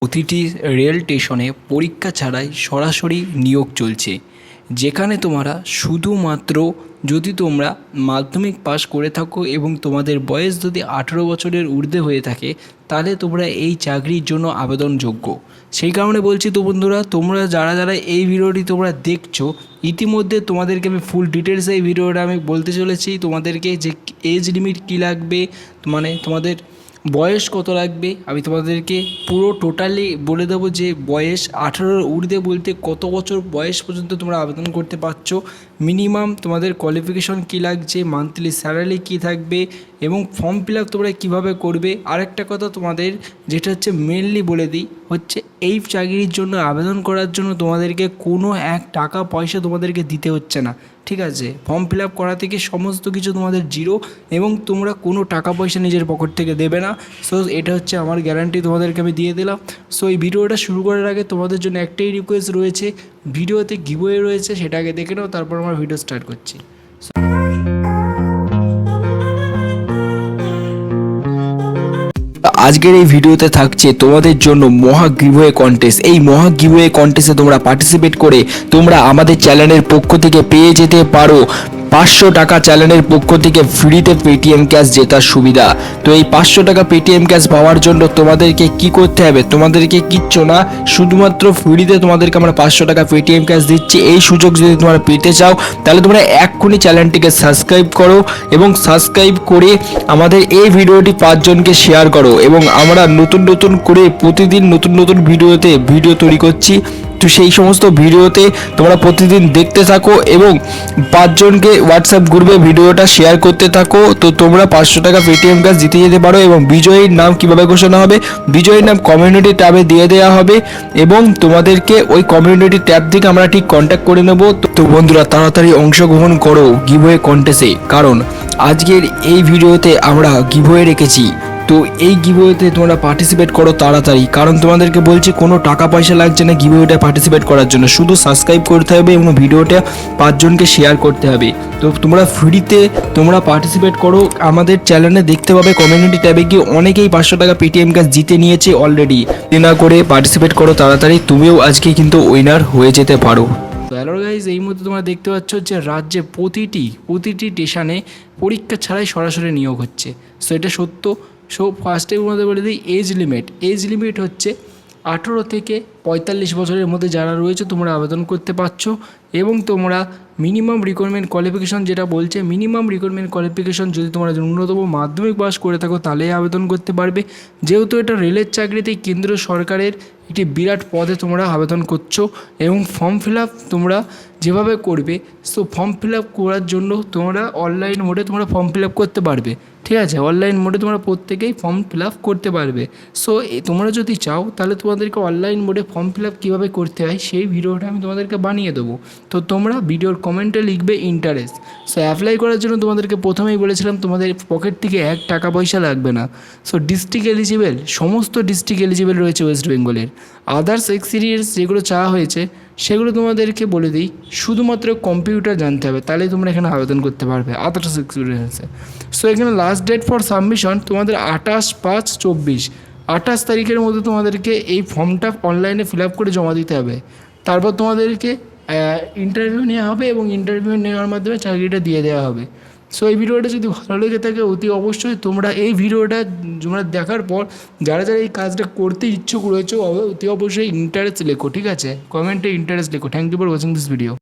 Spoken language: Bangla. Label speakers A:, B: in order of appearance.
A: প্রতিটি রেল স্টেশনে পরীক্ষা ছাড়াই সরাসরি নিয়োগ চলছে, যেখানে তোমরা শুধুমাত্র যদি তোমরা মাধ্যমিক পাস করে থাকো এবং তোমাদের বয়স যদি 18 বছরের ঊর্ধ্বে হয়ে থাকে, তাহলে তোমরা এই চাকরির জন্য আবেদনযোগ্য। সেই কারণে বলছি তো বন্ধুরা, তোমরা যারা যারা এই ভিডিওটি তোমরা দেখছো, ইতিমধ্যে তোমাদেরকে আমি ফুল ডিটেলসে এই ভিডিওটা আমি বলতে চলেছি তোমাদেরকে, যে এজ লিমিট কী লাগবে, মানে তোমাদের বয়স কত লাগবে। আমি তোমাদেরকে পুরো টোটালি বলে দেবো যে বয়স 18-র ঊর্ধ্বে বলতে কত বছর বয়স পর্যন্ত তোমরা আবেদন করতে পারছো, মিনিমাম তোমাদের কোয়ালিফিকেশন কী লাগছে, মান্থলি স্যালারি কী থাকবে এবং ফর্ম ফিল আপ তোমরা কীভাবে করবে। আরেকটা কথা তোমাদের যেটা হচ্ছে মেনলি বলে দিই, হচ্ছে এই চাকরির জন্য আবেদন করার জন্য তোমাদেরকে কোনো এক টাকা পয়সা তোমাদেরকে দিতে হচ্ছে না, ঠিক আছে। ফর্ম ফিল আপ করা থেকে সমস্ত কিছু তোমাদের জিরো, এবং তোমরা কোনো টাকা পয়সা নিজের পকেট থেকে দেবে না। সো এটা হচ্ছে আমার গ্যারান্টি তোমাদেরকে আমি দিয়ে দিলাম। সো এই ভিডিওটা শুরু করার আগে তোমাদের জন্য একটাই রিকোয়েস্ট রয়েছে, ভিডিওতে গিভওয়ে রয়েছে, সেটা আগে দেখে নাও, তারপর আমরা ভিডিও স্টার্ট করছি। আজকের এই ভিডিওতে থাকছে তোমাদের জন্য মহা গিভওয়ে কন্টেস্ট। এই মহা গিভওয়ে কন্টেস্টে তোমরা পার্টিসিপেট করে তোমরা আমাদের চ্যানেলের পক্ষ থেকে পেয়ে যেতে পারো 500 টাকা চ্যানেলের পক্ষ থেকে ফ্রিতে পেটিএম ক্যাশ জেতার সুবিধা। তো এই 500 টাকা পেটিএম ক্যাশ পাওয়ার জন্য তোমাদেরকে কি করতে হবে, তোমাদেরকে কিচ্ছু না, শুধুমাত্র ফ্রিতে তোমাদেরকে আমরা 500 টাকা পেটিএম ক্যাশ দিচ্ছি। এই সুযোগ যদি তোমরা পেতে চাও, তাহলে তোমরা এক্ষুনি চ্যানেলটিকে সাবস্ক্রাইব করো এবং সাবস্ক্রাইব করে আমাদের এই ভিডিওটি 5 জনকে শেয়ার করো। এবং আমরা নতুন নতুন করে প্রতিদিন নতুন নতুন ভিডিও তৈরি করছি, তো সেই সমস্ত ভিডিওতে তোমরা প্রতিদিন দেখতে থাকো এবং 5 জনকে হোয়াটসঅ্যাপ গ্রুপে ভিডিওটা শেয়ার করতে থাকো। তো তোমরা 500 টাকা পেটিএম ক্যাশ জিতে যেতে পারো। এবং বিজয়ীর নাম কিভাবে ঘোষণা হবে, বিজয়ীর নাম কমিউনিটি ট্যাবে দিয়ে দেওয়া হবে এবং তোমাদেরকে ওই কমিউনিটি ট্যাব থেকে আমরা ঠিক কন্ট্যাক্ট করে নেব। তো বন্ধুরা, তাড়াতাড়ি অংশগ্রহণ করো গিভওয়ে কন্টেস্টে, কারণ আজকের এই ভিডিওতে আমরা গিভওয়ে রেখেছি। তো এই গিভওয়েতে তোমরা পার্টিসিপেট করো তাড়াতাড়ি, কারণ তোমাদেরকে বলছি কোনো টাকা পয়সা লাগছে না গিভওয়েটা পার্টিসিপেট করার জন্য, শুধু সাবস্ক্রাইব করতে হবে এবং ভিডিওটা 5 জনকে শেয়ার করতে হবে। তো তোমরা ফ্রিতে তোমরা পার্টিসিপেট করো। আমাদের চ্যানেলে দেখতে পাবে কমিউনিটি ট্যাবে গিয়ে অনেকেই 500 টাকা পেটিএম ক্যাশ জিতে নিয়েছে অলরেডি। না করে পার্টিসিপেট করো তাড়াতাড়ি, তুমিও আজকে কিন্তু উইনার হয়ে যেতে পারো। তো হ্যালো গাইজ, এই মুহূর্তে তোমরা দেখতে পাচ্ছ যে রাজ্যে প্রতিটি স্টেশনে পরীক্ষা ছাড়াই সরাসরি নিয়োগ হচ্ছে। সো এটা সত্য। সো ফার্স্টে তোমাদের বলে দিই এজ লিমিট হচ্ছে 18 থেকে 45 বছরের মধ্যে যারা রয়েছে তোমরা আবেদন করতে পারছো। এবং তোমরা মিনিমাম রিকোয়ারমেন্ট কোয়ালিফিকেশন যেটা বলছে, মিনিমাম রিকোয়ারমেন্ট কোয়ালিফিকেশন যদি তোমরা ন্যূনতম মাধ্যমিক পাস করে থাকো তাহলেই আবেদন করতে পারবে। যেহেতু এটা রেলের চাকরিতে কেন্দ্র সরকারের একটি বিরাট পদে তোমরা আবেদন করছো এবং ফর্ম ফিল আপ তোমরা যেভাবে করবে, সো ফর্ম ফিল আপ করার জন্য তোমরা অনলাইন মোডে তোমরা ফর্ম ফিল আপ করতে পারবে, ঠিক আছে। অনলাইন মোডে তোমরা প্রত্যেকেই ফর্ম ফিল আপ করতে পারবে। সো তোমরা যদি চাও তাহলে তোমাদেরকে অনলাইন মোডে ফর্ম ফিল আপ কীভাবে করতে হয় সেই ভিডিওটা আমি তোমাদেরকে বানিয়ে দেবো। তো তোমরা ভিডিওর কমেন্টে লিখবে ইন্টারেস্ট। সো অ্যাপ্লাই করার জন্য তোমাদেরকে প্রথমেই বলেছিলাম তোমাদের পকেট থেকে 1 টাকা পয়সা লাগবে না। সো ডিস্ট্রিক্ট এলিজিবল, সমস্ত ডিস্ট্রিক্ট এলিজিবল রয়েছে ওয়েস্ট বেঙ্গলের। আদার্স এক্সপিরিয়েন্স যেগুলো চাওয়া হয়েছে সেগুলো তোমাদেরকে বলে দিই, শুধুমাত্র কম্পিউটার জানতে হবে, তাহলে তোমরা এখানে আবেদন করতে পারবে আদার্স এক্সপিরিয়েন্সে। সো এখানে লাস্ট ডেট ফর সাবমিশন তোমাদের 28/5/24, 28 তারিখের মধ্যে তোমাদেরকে এই ফর্মটা অনলাইনে ফিল আপ করে জমা দিতে হবে। তারপর তোমাদেরকে ইন্টারভিউ নেওয়া হবে এবং ইন্টারভিউ নেওয়ার মাধ্যমে চাকরিটা দিয়ে দেওয়া হবে। সো এই ভিডিওটা যদি ভালো লেগে থাকে অতি অবশ্যই তোমরা এই ভিডিওটা তোমরা দেখার পর যারা যারা এই কাজটা করতে ইচ্ছুক রয়েছে অতি অবশ্যই ইন্টারেস্ট লেখো, ঠিক আছে, কমেন্টে ইন্টারেস্ট লেখো। Thank you for watching this video.